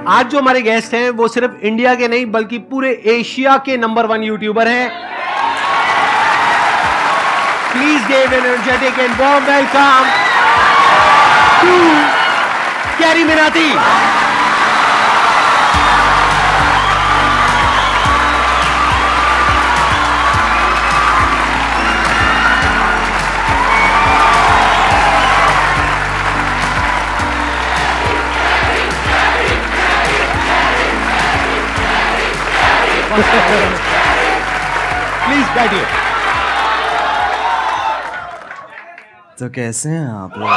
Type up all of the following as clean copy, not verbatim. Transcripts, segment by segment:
आज जो हमारे गेस्ट हैं वो सिर्फ इंडिया के नहीं बल्कि पूरे एशिया के नंबर 1 यूट्यूबर हैं। Please give an energetic and warm welcome to Carry Minati. Please बैठिए। तो कैसे हैं आप लोग?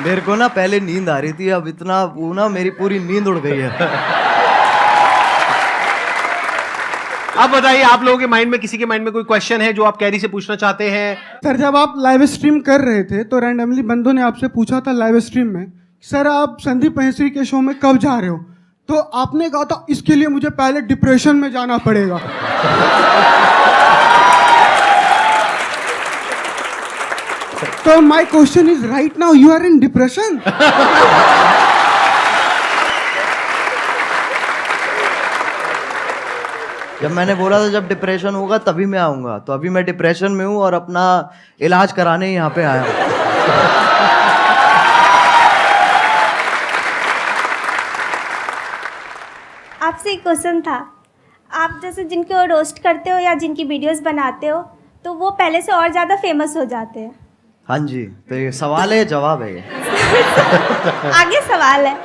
मेरे को ना पहले नींद आ रही थी, अब इतना वो ना मेरी पूरी नींद उड़ गई है। अब बताइए, आप लोगों के माइंड में, किसी के माइंड में कोई क्वेश्चन है जो आप कैरी से पूछना चाहते हैं? सर, जब आप लाइव स्ट्रीम कर रहे थे तो रैंडमली बंदों ने आपसे पूछा था लाइव स्ट्रीम में, सर आप संदीप महेश्वरी के शो में कब जा रहे हो? तो आपने कहा था इसके लिए मुझे पहले डिप्रेशन में जाना पड़ेगा। तो my question is, right now you are in depression? जब मैंने बोला था जब डिप्रेशन होगा तभी मैं आऊंगा, तो अभी मैं डिप्रेशन में हूँ और अपना इलाज कराने यहाँ पे आया हूँ। आपसे एक क्वेश्चन था, आप जैसे जिनको रोस्ट करते हो या जिनकी वीडियोस बनाते हो तो वो पहले से और ज़्यादा फेमस हो जाते हैं। हाँ जी, तो ये सवाल है, जवाब है ये। आगे सवाल है,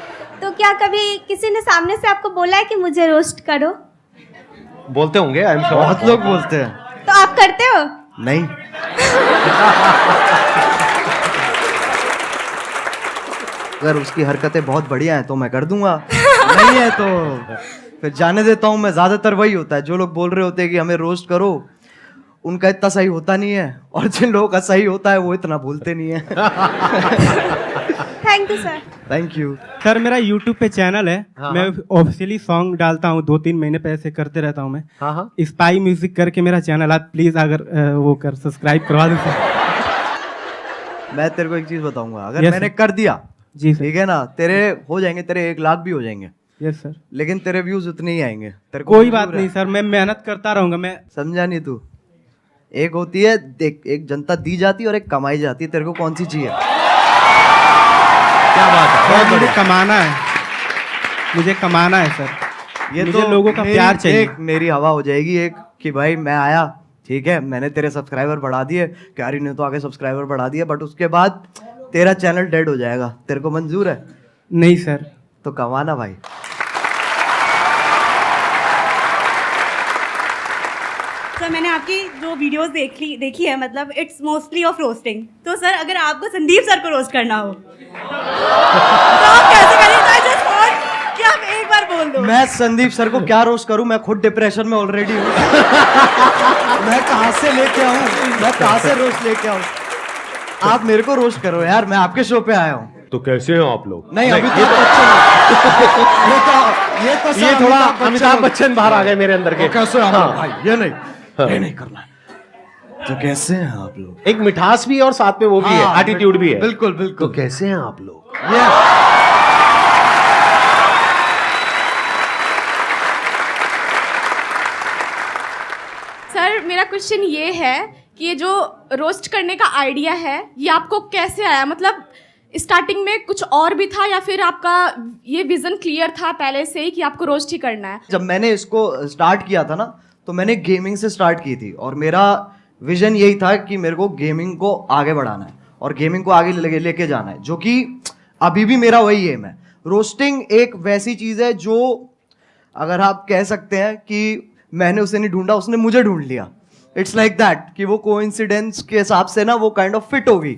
तो क्या कभी किसी ने सामने से आपको बोला है कि मुझे रोस्ट करो? बोलते होंगे, आई एम श्योर। बहुत लोग बोलते हैं। तो आप करते हो? नहीं। अगर उसकी हरकतें बहुत बढ़िया हैं तो मैं कर दूंगा, नहीं है तो फिर जाने देता हूँ मैं। ज्यादातर वही होता है, जो लोग बोल रहे होते हैं कि हमें रोस्ट करो, उनका इतना सही होता नहीं है, और जिन लोगों का सही होता है वो इतना भूलते नहीं है। Thank you sir. Thank you sir. मेरा YouTube पे चैनल है, हाँ, मैं ऑफिशियली सॉन्ग डालता हूँ, 2-3 महीने पे ऐसे करते रहता हूँ मैं। हाँ हाँ, स्पाई म्यूजिक करके मेरा चैनल, आप प्लीज अगर वो कर सब्सक्राइब करवा दो सर। मैं तेरे को एक चीज बताऊंगा, अगर Yes, मैंने sir. कर दिया जी सर। ठीक है ना, तेरे हो जाएंगे, तेरे 1 लाख भी हो जाएंगे, यस सर। लेकिन तेरे व्यूज उतने ही आएंगे। तेरे को कोई मंजूर बात है? नहीं सर, मैं मेहनत करता रहूंगा। मैं समझा नहीं तू? एक होती है देख, एक जनता दी जाती है और एक कमाई जाती है, तेरे को कौन सी चाहिए? क्या बात है, बहुत मुझे बढ़िया। कमाना है, मुझे कमाना है सर। ये मुझे तो लोगों का प्यार चाहिए। एक मेरी हवा हो जाएगी एक कि भाई मैं आया, ठीक है, मैंने तेरे सब्सक्राइबर बढ़ा दिए, क्यारी ने तो आगे सब्सक्राइबर बढ़ा दिए, बट उसके बाद तेरा चैनल डेड हो जाएगा। तेरे को मंजूर है? नहीं सर। तो कमाना भाई। सर, मैंने आपकी जो वीडियोस देखी है, मतलब इट्स मोस्टली ऑफ रोस्टिंग। तो सर, अगर आपको संदीप सर को रोस्ट करना हो तो आप कैसे करेंगे? जस्ट वॉन्ट कि आप एक बार बोल दो। मैं संदीप सर को क्या रोस्ट करूं? मैं खुद डिप्रेशन में ऑलरेडी हूं। मैं कहां से लेके आऊं? मैं कहां से रोस्ट लेके आऊं? आप मेरे को रोस्ट करो यार, मैं आपके शो पे आया हूं। तो कैसे हो आप लोग? नहीं, अभी तो बच्चन ये थोड़ा अमिताभ बच्चन बाहर आ गए मेरे अंदर के। कैसे हैं आप हाँ। लोग? भाई ये नहीं, ये नहीं करना है। तो कैसे हैं आप लोग? एक मिठास भी है और साथ में वो भी है, हाँ, एटीट्यूड भी है। बिल्कुल तो बिल्कुल। कैसे हैं आप लोग? ये सर, मेरा क्वेश्चन ये है कि ये जो रोस्ट करने का आइडिया है ये आपको कैसे आया? मतलब स्टार्टिंग में कुछ और भी था या फिर आपका ये विजन क्लियर था पहले से ही कि आपको रोस्ट ही करना है? जब मैंने इसको स्टार्ट किया था ना, तो मैंने गेमिंग से स्टार्ट की थी, और मेरा विजन यही था कि मेरे को गेमिंग को आगे बढ़ाना है और गेमिंग को आगे लेके जाना है, जो कि अभी भी मेरा वही एम है। रोस्टिंग एक वैसी चीज़ है जो, अगर आप कह सकते हैं कि मैंने उसे नहीं ढूंढा, उसने मुझे ढूंढ लिया। इट्स लाइक दैट कि वो कोइंसिडेंस के हिसाब से ना वो काइंड ऑफ फिट होगी।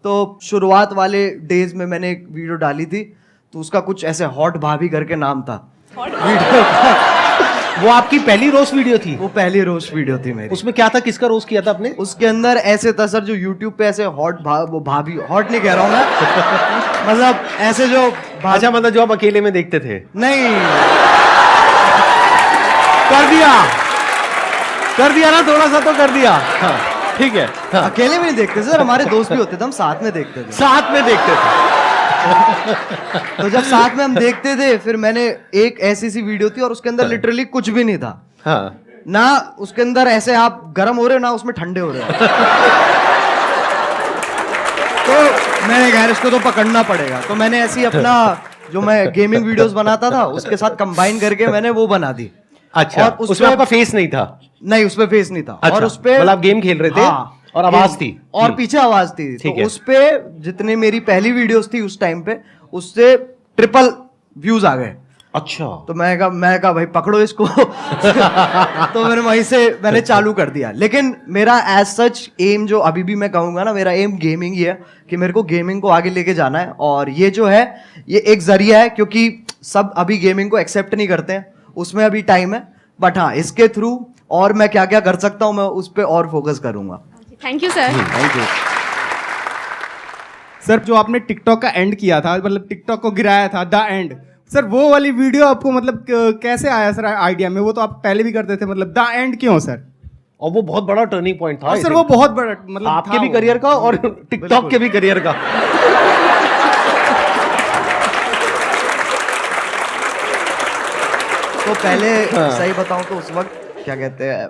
तो शुरुआत वाले डेज में मैंने एक वीडियो डाली थी, तो उसका कुछ ऐसे हॉट भाभी करके नाम था वीडियो का। वो आपकी पहली रोस्ट वीडियो थी? वो पहली रोस्ट वीडियो थी मेरी। उसमें क्या था, किसका रोस्ट किया था आपने? उसके अंदर ऐसे था सर, जो यूट्यूब पे ऐसे वो भाभी, हॉट नहीं कह रहा हूँ मैं, मतलब ऐसे जो अच्छा, मतलब जो आप अकेले में देखते थे? नहीं, कर दिया ना, थोड़ा सा तो कर दिया। हाँ। ठीक है, अकेले भी नहीं देखते सर, हमारे दोस्त भी होते थे, हम साथ में देखते थे। साथ में देखते थे। तो जब साथ में हम देखते थे, फिर मैंने एक ऐसी सी वीडियो थी और उसके अंदर लिटरली कुछ भी नहीं था। हाँ, ना उसके अंदर ऐसे आप गर्म हो रहे हो, ना उसमें ठंडे हो रहे हो। तो मैंने कहा इसको तो पकड़ना पड़ेगा, तो मैंने ऐसी अपना जो मैं गेमिंग वीडियोस बनाता था उसके साथ कंबाइन करके मैंने वो बना दी। अच्छा, और उसमें आपका फेस नहीं था? नहीं, उसपे फेस नहीं था। अच्छा, और उसपे मतलब आप गेम खेल रहे थे। हाँ, और आवाज थी और पीछे आवाज थी। ठीक तो है। उस पे जितने मेरी पहली वीडियोस थी उस टाइम पे, उससे ट्रिपल व्यूज आ गए। अच्छा, तो मैं कहा भाई पकड़ो इसको। तो मैंने वहीं से मैंने चालू कर दिया। लेकिन मेरा एज सच एम जो अभी भी मैं कहूंगा ना, मेरा एम गेमिंग ही है कि मेरे को गेमिंग को आगे लेके जाना है। और ये जो है ये एक जरिया है, क्योंकि सब अभी गेमिंग को एक्सेप्ट नहीं करते हैं, उसमें अभी टाइम है। बट हाँ, इसके थ्रू और मैं क्या क्या कर सकता हूँ मैं उस पर और फोकस करूंगा। Thank you sir. Thank you. Sir जो आपने टिकटॉक का एंड किया था, मतलब टिकटॉक को गिराया था, द एंड, सर वो वाली वीडियो आपको मतलब कैसे आया सर आइडिया में? वो तो आप पहले भी करते थे, मतलब द एंड क्यों सर? और वो बहुत बड़ा टर्निंग पॉइंट था। और सर वो बहुत बड़ा मतलब आपके था भी वो। करियर का और टिकटॉक के भी करियर का। तो पहले सही बताऊं तो उस वक्त क्या कहते हैं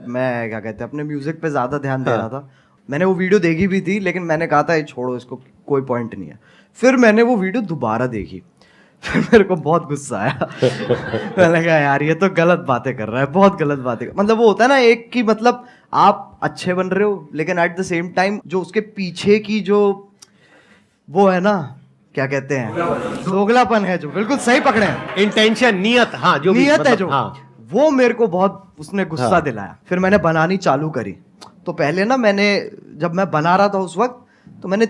अपने म्यूजिक पे ज्यादा ध्यान दे रहा था। मैंने वो वीडियो देखी भी थी, लेकिन मैंने कहा था ये छोड़ो, इसको कोई पॉइंट नहीं है। फिर मैंने वो वीडियो दोबारा देखी, फिर मेरे को बहुत गुस्सा आया। मैंने कहा यार ये तो गलत बातें कर रहा है, बहुत गलत बातें मतलब वो होता है ना एक कि मतलब आप अच्छे बन रहे हो, लेकिन एट द सेम टाइम जो उसके पीछे की जो वो है ना, क्या कहते हैं, दोगलापन है, जो बिल्कुल सही पकड़े हैं, इंटेंशन, नियत, हाँ, जो भी नियत है मतलब, जो, हाँ। वो मेरे को बहुत उसने गुस्सा हाँ। दिलाया। फिर मैंने बनानी चालू करी। तो पहले ना मैंने जब मैं बना रहा था उस वक्त, तो मैंने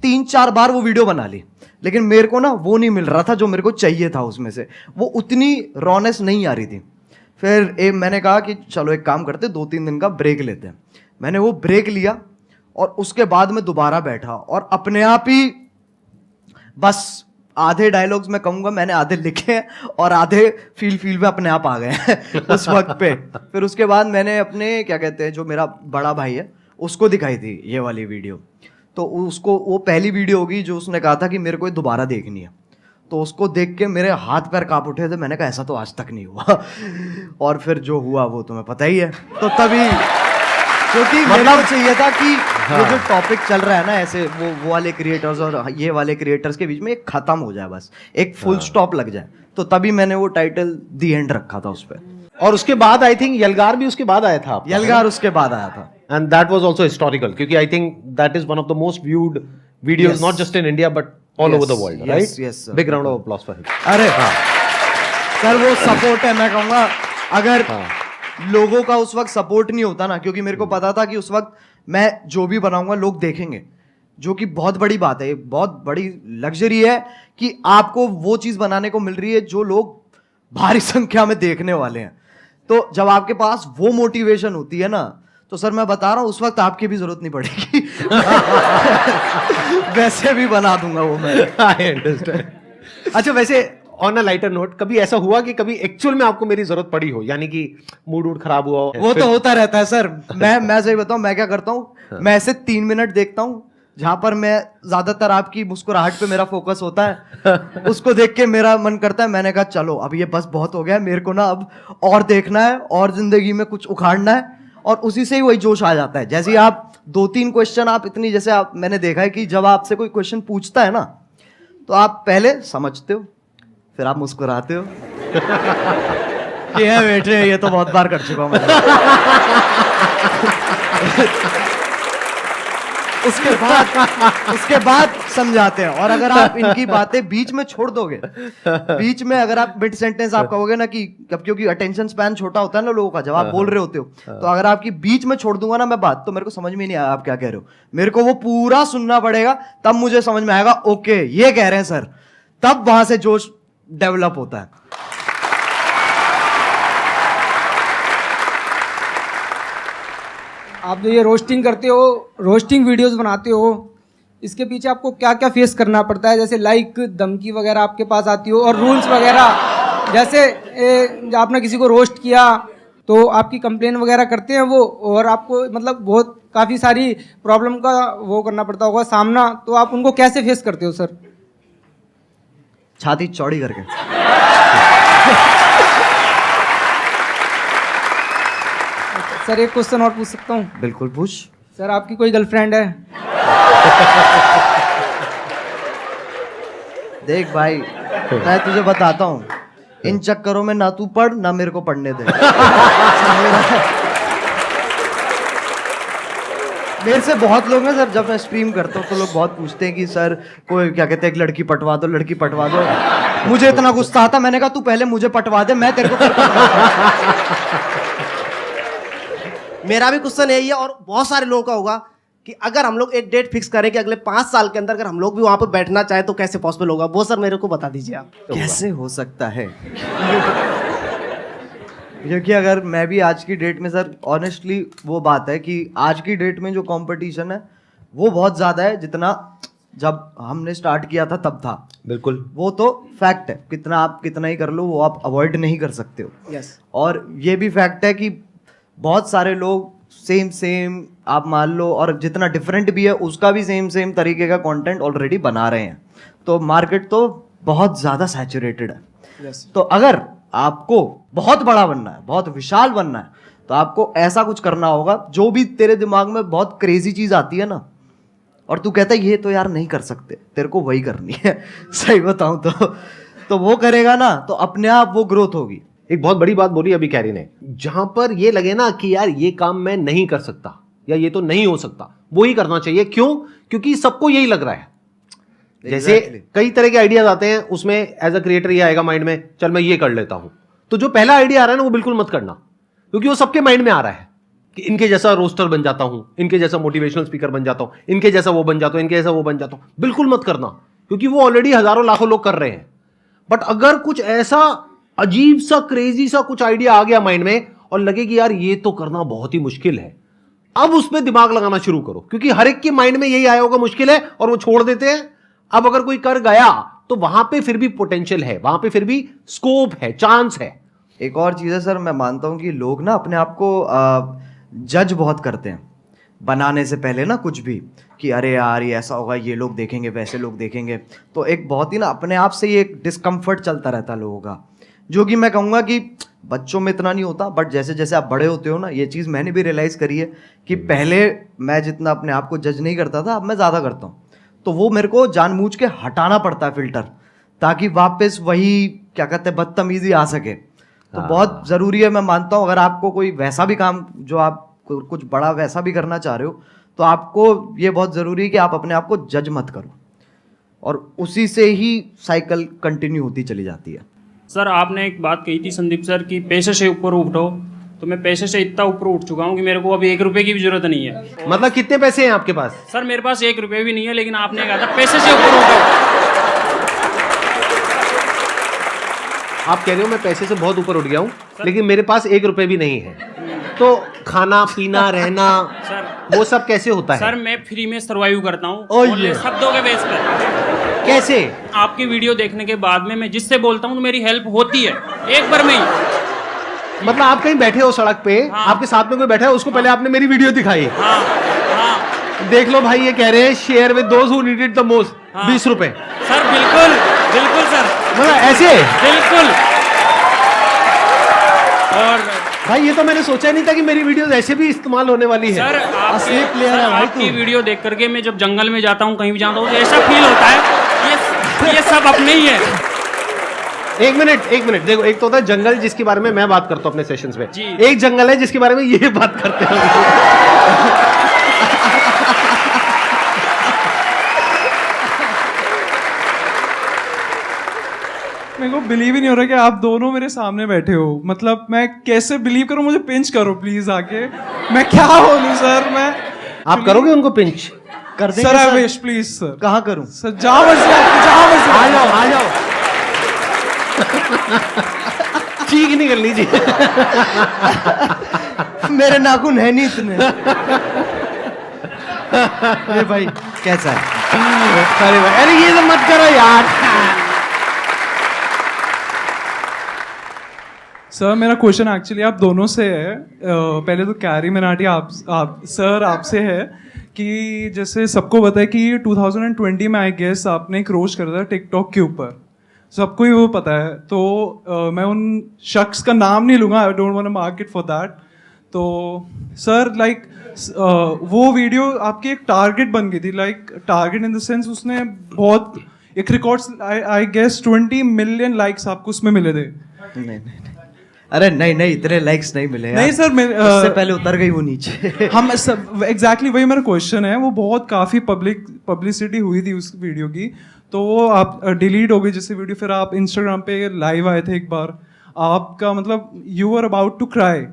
3-4 बार वो वीडियो बना ली, लेकिन मेरे को ना वो नहीं मिल रहा था जो मेरे को चाहिए था उसमें से, वो उतनी रॉनेस नहीं आ रही थी। फिर मैंने कहा कि चलो एक काम करते, 2-3 दिन का ब्रेक लेते हैं। मैंने वो ब्रेक लिया और उसके बाद मैं दोबारा बैठा और अपने आप ही बस आधे डायलॉग्स मैं कहूंगा मैंने आधे लिखे हैं और आधे फील में अपने आप आ गए हैं उस वक्त पे। फिर उसके बाद मैंने अपने क्या कहते हैं जो मेरा बड़ा भाई है उसको दिखाई थी ये वाली वीडियो। तो उसको वो पहली वीडियो होगी जो उसने कहा था कि मेरे को ये दोबारा देखनी है। तो उसको देख के मेरे हाथ पैर कांप उठे थे। मैंने कहा ऐसा तो आज तक नहीं हुआ। और फिर जो हुआ वो तुम्हें पता ही है। तो तभी क्योंकि मतलब चाहिए था कि ये जो टॉपिक चल रहा है ना ऐसे वो वाले क्रिएटर्स और ये वाले क्रिएटर्स के बीच में एक खत्म हो जाए, बस एक फुल स्टॉप लग जाए। तो तभी मैंने वो टाइटल दी एंड रखा था उस पर। और उसके बाद आई थिंक यलगार भी उसके बाद आया था आपका, यलगार उसके बाद आया था। And that was also historical, क्योंकि I think that is one of the most viewed videos not just in India but all over the world, right? yes, sir. Big round of applause for him. अरे sir वो support है, मैं कहूँगा अगर लोगों का उस वक्त सपोर्ट नहीं होता ना, क्योंकि मेरे को पता था कि उस वक्त मैं जो भी बनाऊंगा लोग देखेंगे, जो कि बहुत बड़ी बात है, ये बहुत बड़ी लग्जरी है कि आपको वो चीज़ बनाने को मिल रही है जो लोग भारी संख्या में देखने वाले हैं। तो जब आपके पास वो मोटिवेशन होती है ना, तो सर मैं बता रहा हूँ उस वक्त आपकी भी जरूरत नहीं पड़ेगी। वैसे भी बना दूंगा वो मैं। I understand. अच्छा, वैसे ऑन अ लाइटर नोट, कभी ऐसा हुआ कि कभी एक्चुअल में आपको मेरी जरूरत पड़ी हो, यानी कि मूड खराब हुआ हो? वो तो होता रहता है सर। मैं सही बताऊं, मैं क्या करता हूँ, मैं ऐसे 3 मिनट देखता हूँ जहां पर मैं ज्यादातर आपकी मुस्कुराहट पे मेरा फोकस होता है। उसको देख के मेरा मन करता है, मैंने कहा चलो अब ये बस बहुत हो गया, मेरे को ना अब और देखना है और जिंदगी में कुछ उखाड़ना है। और उसी से ही वही जोश आ जाता है। जैसे आप 2-3 क्वेश्चन आप इतनी, जैसे आप मैंने देखा है कि जब आपसे कोई क्वेश्चन पूछता है ना, तो आप पहले समझते हो, फिर आप मुस्कुराते हो कि है बेटे ये तो बहुत बार कर चुका हूं मैं। उसके बाद समझाते हैं। और अगर आप इनकी बातें बीच में छोड़ दोगे, बीच में अगर आप मिड सेंटेंस आप कहोगे ना कि क्योंकि अटेंशन स्पैन छोटा होता है ना लोगों का, जब आप बोल रहे होते हो, तो अगर आपकी बीच में छोड़ दूंगा ना मैं बात, तो मेरे को समझ में नहीं आया आप क्या कह रहे हो। मेरे को वो पूरा सुनना पड़ेगा, तब मुझे समझ में आएगा ओके ये कह रहे हैं सर, तब वहां से जोश डेवलप होता है। आप जो ये रोस्टिंग करते हो, रोस्टिंग वीडियोस बनाते हो, इसके पीछे आपको क्या क्या फेस करना पड़ता है? जैसे लाइक धमकी वगैरह आपके पास आती हो और रूल्स वगैरह, जैसे आपने किसी को रोस्ट किया तो आपकी कंप्लेन वगैरह करते हैं वो, और आपको मतलब बहुत काफ़ी सारी प्रॉब्लम का वो करना पड़ता होगा सामना, तो आप उनको कैसे फेस करते हो सर? छाती चौड़ी करके। सर एक क्वेश्चन और पूछ सकता हूँ? बिल्कुल पूछ। सर आपकी कोई गर्लफ्रेंड है? देख भाई, मैं तुझे बताता हूँ, इन चक्करों में ना तू पढ़ ना मेरे को पढ़ने दे। मेरे से बहुत लोग हैं सर, जब मैं स्ट्रीम करता हूँ तो लोग बहुत पूछते हैं कि सर कोई क्या कहते हैं, एक लड़की पटवा दो, लड़की पटवा दो। मुझे इतना गुस्सा आता, मैंने कहा तू पहले मुझे पटवा दे, मैं तेरे को फिर पटवाऊंगा। मेरा भी क्वेश्चन यही है और बहुत सारे लोगों का होगा कि अगर हम लोग एक डेट फिक्स करें कि अगले 5 साल के अंदर अगर हम लोग भी वहां पर बैठना चाहे तो कैसे पॉसिबल होगा, वो सर मेरे को बता दीजिए आप। कैसे हो सकता है? क्योंकि अगर मैं भी आज की डेट में सर, ऑनेस्टली वो बात है कि आज की डेट में जो कंपटीशन है वो बहुत ज़्यादा है जितना जब हमने स्टार्ट किया था तब था। बिल्कुल, वो तो फैक्ट है, कितना आप कितना ही कर लो वो आप अवॉइड नहीं कर सकते हो। यस। और ये भी फैक्ट है कि बहुत सारे लोग सेम आप मान लो, और जितना डिफरेंट भी है उसका भी सेम तरीके का कंटेंट ऑलरेडी बना रहे हैं, तो मार्केट तो बहुत ज़्यादा सैचुरेटेड है। यस। तो अगर आपको बहुत बड़ा बनना है, बहुत विशाल बनना है, तो आपको ऐसा कुछ करना होगा, जो भी तेरे दिमाग में बहुत क्रेजी चीज़ आती है ना, और तू कहता है ये तो यार नहीं कर सकते, तेरे को वही करनी है। सही बताऊं तो वो करेगा ना तो अपने आप वो ग्रोथ होगी। एक बहुत बड़ी बात बोली अभी कैरी ने, जहां पर ये लगे ना कि यार ये काम मैं नहीं कर सकता या ये तो नहीं हो सकता, वो ही करना चाहिए। क्यों? क्योंकि सबको यही लग रहा है। जैसे कई तरह के आइडियाज आते हैं, उसमें एज अ क्रिएटर ये आएगा माइंड में, चल मैं ये कर लेता हूं, तो जो पहला आइडिया आ रहा है ना वो बिल्कुल मत करना, क्योंकि वो सबके माइंड में आ रहा है कि इनके जैसा रोस्टर बन जाता हूं, इनके जैसा मोटिवेशनल स्पीकर बन जाता हूं, इनके जैसा वो बन जाता हूं, इनके जैसा वो बन जाता हूं। बिल्कुल मत करना, क्योंकि वो ऑलरेडी हजारों लाखों लोग कर रहे हैं। बट अगर कुछ ऐसा अजीब सा क्रेजी सा कुछ आइडिया आ गया माइंड में और लगे कि यार ये तो करना बहुत ही मुश्किल है, अब उसमें दिमाग लगाना शुरू करो, क्योंकि हर एक के माइंड में यही आया होगा मुश्किल है और वो छोड़ देते हैं। अब अगर कोई कर गया तो वहां पे फिर भी पोटेंशियल है, वहां पे फिर भी स्कोप है, चांस है। एक और चीज़ है सर, मैं मानता हूँ कि लोग ना अपने आप को जज बहुत करते हैं बनाने से पहले ना, कुछ भी कि अरे यार ये ऐसा होगा, ये लोग देखेंगे, वैसे लोग देखेंगे, तो एक बहुत ही ना अपने आप से ही एक डिस्कम्फर्ट चलता रहता है लोगों का, जो कि मैं कहूँगा कि बच्चों में इतना नहीं होता, बट जैसे जैसे आप बड़े होते हो ना, ये चीज़ मैंने भी रियलाइज़ करी है कि पहले मैं जितना अपने आप को जज नहीं करता था, अब मैं ज़्यादा करता हूँ। तो वो मेरे को जानबूझ के हटाना पड़ता है फिल्टर, ताकि वापस वही क्या कहते हैं बदतमीजी आ सके। तो बहुत ज़रूरी है, मैं मानता हूँ, अगर आपको कोई वैसा भी काम जो आप कुछ बड़ा वैसा भी करना चाह रहे हो, तो आपको ये बहुत ज़रूरी है कि आप अपने आप को जज मत करो, और उसी से ही साइकिल कंटिन्यू होती चली जाती है। सर आपने एक बात कही थी संदीप सर कि पैसे से ऊपर उठो, तो मैं पैसे से इतना ऊपर उठ चुका हूँ कि मेरे को अभी 1 रुपए की भी जरूरत नहीं है। मतलब कितने पैसे हैं आपके पास? सर मेरे पास 1 रुपए भी नहीं है, लेकिन आपने कहा था पैसे से ऊपर उठो। आप कह रहे हो मैं पैसे से बहुत ऊपर उठ गया हूँ, लेकिन मेरे पास 1 रुपए भी नहीं है, तो खाना पीना रहना सर वो सब कैसे होता है? सर मैं फ्री में सर्वाइव करता हूँ शब्दों के बेस पर। कैसे? आपकी वीडियो देखने के बाद में मैं जिससे बोलता हूँ तो मेरी हेल्प होती है एक बार में ही। मतलब आप कहीं बैठे हो सड़क पे, हाँ। आपके साथ में कोई बैठा है, उसको पहले आपने मेरी वीडियो दिखाई, हाँ हाँ देख लो भाई ये कह रहे हैं share with those who need it the most, 20 रुपए। सर बिल्कुल बिल्कुल सर, मतलब ऐसे बिल्कुल। और भाई ये तो मैंने सोचा नहीं था कि मेरी वीडियोस ऐसे भी इस्तेमाल होने वाली है। सर असली प्लेयर है भाई आपकी वीडियो देख करके मैं जब जंगल में जाता हूँ, कहीं भी जाता हूँ, तो ऐसा फील होता है ये सब अपने ही है। एक मिनट देखो, एक तो होता है जंगल जिसके बारे में मैं बात करता हूँ अपने सेशंस में, जी। एक जंगल है जिसके बारे में ये बात करते हैं। मेरे को बिलीव ही नहीं हो रहा कि आप दोनों मेरे सामने बैठे हो। मतलब मैं कैसे बिलीव करूं? मुझे पिंच करो प्लीज आके। मैं क्या बोलूं सर? मैं आप करोगे उनको पिंच? कर देंगे sir I wish please sir. कहाँ करूं? सर जहाँ मर्जी आ जाओ ठीक नहीं कर लीजिए। मेरे नाखून है नहीं इतने। अरे भाई कैसा है? अरे ये तो मत करो यार। सर मेरा क्वेश्चन एक्चुअली आप दोनों से है। पहले तो कैरी मिनाटी आप सर आपसे है कि जैसे सबको पता है कि 2020 में आई गेस आपने एक रोस्ट करा था टिकटॉक के ऊपर, सबको ही वो पता है। तो मैं उन शख्स का नाम नहीं लूँगा, I don't want to mark it for that. तो सर लाइक वो वीडियो आपकी एक टारगेट बन गई थी, like target in the sense उसने बहुत एक records I guess 20 million likes आपको उसमें मिले थे। नहीं अरे नहीं इतने लाइक्स नहीं मिले नहीं सर, उससे पहले उतर गई वो नीचे। हम सब एग्जैक्टली वही मेरा क्वेश्चन है। वो बहुत काफ़ी पब्लिसिटी हुई थी उस वीडियो की, तो वो आप डिलीट हो गई जैसे वीडियो। फिर आप इंस्टाग्राम पे लाइव आए थे एक बार, आपका मतलब you are about to cry,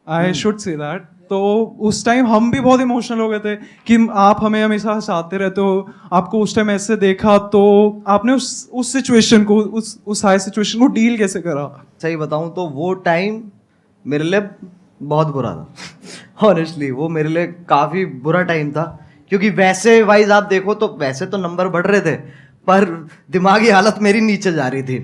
I should say that. तो उस टाइम हम भी बहुत इमोशनल हो गए थे कि आप हमें हमेशा हंसाते रहते हो, आपको उस टाइम ऐसे देखा, तो आपने उस सिचुएशन को उस हाई सिचुएशन को डील कैसे करा? सही बताऊं तो वो टाइम मेरे लिए बहुत बुरा था ऑनेस्टली। वो मेरे लिए काफ़ी बुरा टाइम था, क्योंकि वैसे वाइज आप देखो तो वैसे तो नंबर बढ़ रहे थे, पर दिमागी हालत मेरी नीचे जा रही थी,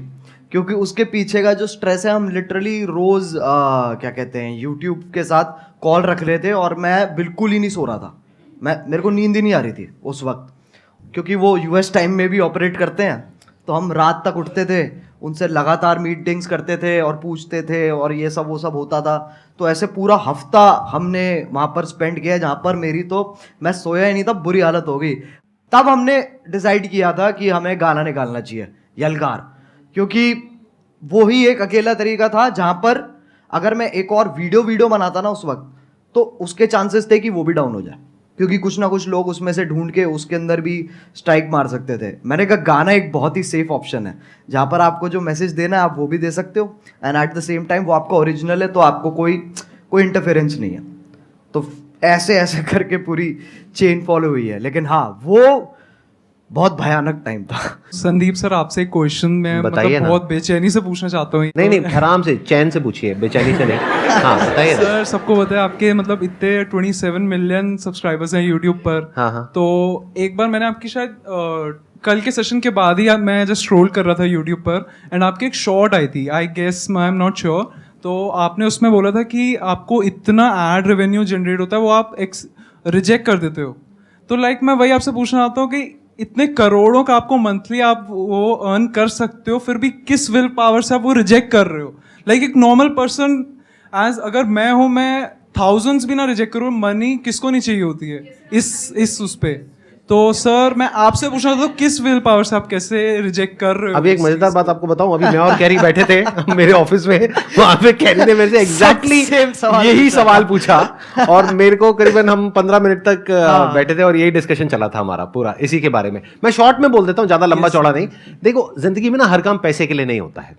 क्योंकि उसके पीछे का जो स्ट्रेस है, हम लिटरली रोज़ क्या कहते हैं यूट्यूब के साथ कॉल रख रहे थे और मैं बिल्कुल ही नहीं सो रहा था। मेरे को नींद ही नहीं आ रही थी उस वक्त, क्योंकि वो यूएस टाइम में भी ऑपरेट करते हैं, तो हम रात तक उठते थे, उनसे लगातार मीटिंग्स करते थे और पूछते थे और ये सब वो सब होता था। तो ऐसे पूरा हफ्ता हमने वहाँ पर स्पेंड किया, जहाँ पर मेरी तो मैं सोया ही नहीं था, बुरी हालत हो गई। तब हमने डिसाइड किया था कि हमें गाना निकालना चाहिए, यलगार, क्योंकि वो ही एक अकेला तरीका था जहाँ पर अगर मैं एक और वीडियो बनाता ना उस वक्त, तो उसके चांसेस थे कि वो भी डाउन हो जाए, क्योंकि कुछ ना कुछ लोग उसमें से ढूंढ के उसके अंदर भी स्ट्राइक मार सकते थे। मैंने कहा गाना एक बहुत ही सेफ ऑप्शन है, जहाँ पर आपको जो मैसेज देना है आप वो भी दे सकते हो, and at the same time वो आपका ओरिजिनल है, तो आपको कोई इंटरफेरेंस नहीं है। तो ऐसे करके पूरी चेन फॉलो हुई है। लेकिन हाँ, वो बहुत भयानक टाइम था। संदीप सर आपसे एक क्वेश्चन मैं बताइए ना। बहुत बेचैनी से पूछना चाहता हूँ। नहीं आराम से चैन से पूछिए, बेचैनी से नहीं। हाँ बताइए ना। सर सबको पता है आपके मतलब इतने 27 मिलियन सब्सक्राइबर्स हैं यूट्यूब पर। हाँ। तो एक बार मैंने आपकी शायद कल के सेशन के बाद ही मैं जस्ट स्क्रॉल कर रहा था यूट्यूब पर, एंड आपकी एक शॉर्ट आई थी, I guess I am not sure, तो आपने उसमें बोला था कि आपको इतना एड रेवेन्यू जनरेट होता है वो आप रिजेक्ट कर देते हो। तो लाइक मैं वही आपसे पूछना चाहता हूँ कि इतने करोड़ों का आपको मंथली आप वो अर्न कर सकते हो, फिर भी किस विल पावर से आप वो रिजेक्ट कर रहे हो? लाइक एक नॉर्मल पर्सन एज अगर मैं हूँ, मैं थाउजेंड्स भी ना रिजेक्ट करूँ, मनी किसको नहीं चाहिए होती है इस उस पे। तो सर मैं आपसे पूछना था किस विल पावर से आप कैसे रिजेक्ट कर रहे हो? अभी एक मजेदार बात आपको बताऊं, अभी मैं और कैरी बैठे थे मेरे ऑफिस में, वहां पे कैरी ने मेरे से एग्जैक्टली यही सवाल पूछा, और मेरे को करीबन हम 15 मिनट तक बैठे थे और यही डिस्कशन चला था हमारा पूरा इसी के बारे में। मैं शॉर्ट में बोल देता हूँ, ज्यादा लंबा चौड़ा नहीं। देखो जिंदगी में ना हर काम पैसे के लिए नहीं होता है।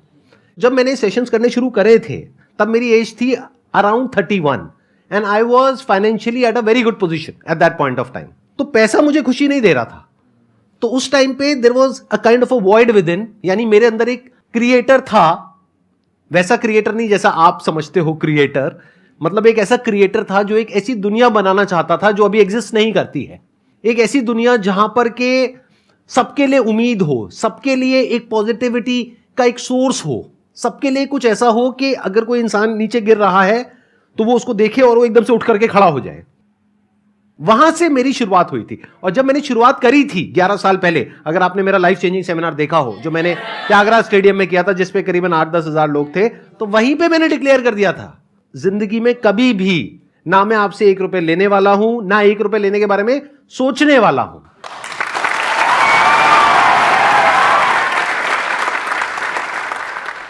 जब मैंने सेशंस करने शुरू करे थे तब मेरी एज थी around 31 and I was financially at a very good position at that point of time. तो पैसा मुझे खुशी नहीं दे रहा था। तो उस टाइम पे there was a kind of a void within, यानी मेरे अंदर एक क्रिएटर था, वैसा क्रिएटर नहीं जैसा आप समझते हो क्रिएटर, मतलब एक ऐसा क्रिएटर था जो एक ऐसी दुनिया बनाना चाहता था जो अभी एग्जिस्ट नहीं करती है। एक ऐसी दुनिया जहां पर के सबके लिए उम्मीद हो, सबके लिए एक पॉजिटिविटी का एक सोर्स हो, सबके लिए कुछ ऐसा हो कि अगर कोई इंसान नीचे गिर रहा है तो वो उसको देखे और वो एकदम से उठ करके खड़ा हो जाए। वहां से मेरी शुरुआत हुई थी। और जब मैंने शुरुआत करी थी 11 साल पहले, अगर आपने मेरा लाइफ चेंजिंग सेमिनार देखा हो जो मैंने त्यागराज स्टेडियम में किया था, जिसपे करीबन 8-10 हजार लोग थे, तो वहीं पे मैंने डिक्लेयर कर दिया था, जिंदगी में कभी भी ना मैं आपसे 1 रुपए लेने वाला हूं, ना 1 रुपए लेने के बारे में सोचने वाला हूं।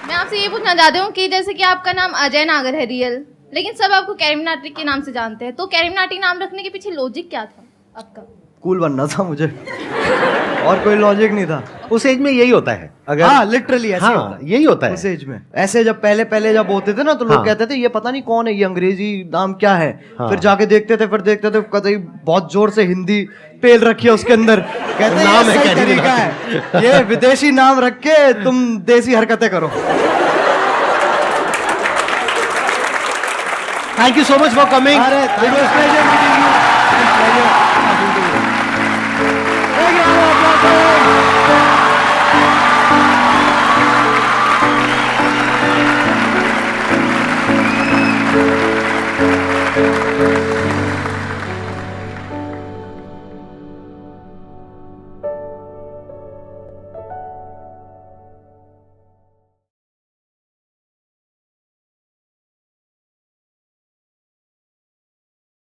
मैं आपसे ये पूछना चाहती हूँ कि जैसे कि आपका नाम अजय नागर है रियल, लेकिन सब आपको कैरी मिनाटी के नाम से जानते हैं, तो कैरी मिनाटी नाम रखने के पीछे लॉजिक क्या था आपका? कूल बनना था मुझे, और कोई लॉजिक नहीं था। उस एज में यही होता है, अगर हाँ लिटरली ऐसे हाँ, होता है यही होता है उस एज में। ऐसे जब पहले जब होते थे ना, तो लोग कहते थे ये पता नहीं कौन है, ये अंग्रेजी नाम क्या है। फिर जाके देखते थे, कतई बहुत जोर से हिंदी पेल रखी है उसके अंदर, कहते हैं नाम है तरीका है, ये विदेशी नाम रख के तुम देसी हरकतें करो। Thank you so much for coming.